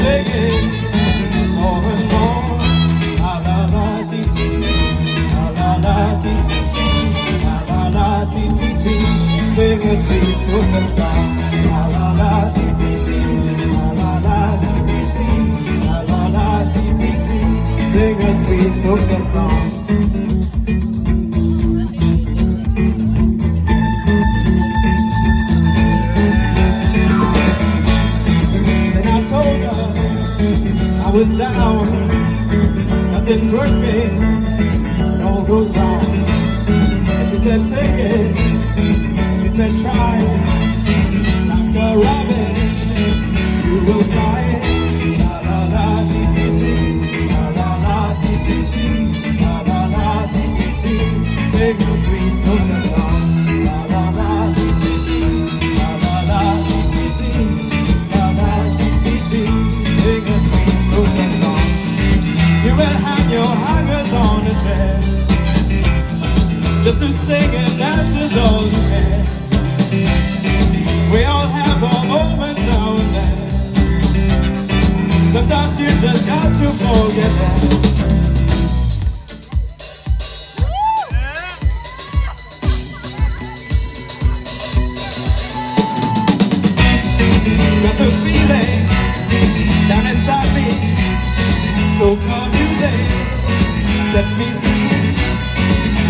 singing more and more. La la la ti ti ti, la la la ti ti ti, la la la ti ti ti. Sing a sweet superstar. La la la ti ti ti, la la la ti ti ti, la la la ti ti ti. Sing a sweet super song. I was down, nothing's working, it all goes wrong. And she said, sing it, she said, try it, like a rabbit, you will fly it. La la la ti ti ti, la la la ti ti ti, la la la ti ti ti. Sing a sweet soca song. La la la ti ti ti, la la la ti ti ti, la la ti ti ti. Sing a sweet soca song. You will hang your hangers on a chair, just to sing and dance is all you can. We all have our moments now and then. Sometimes you just got to forget that. Got the feeling down inside me, soca music set me free.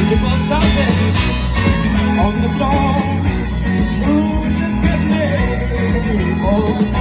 People stomping on the floor. Ooh, just get me. Oh.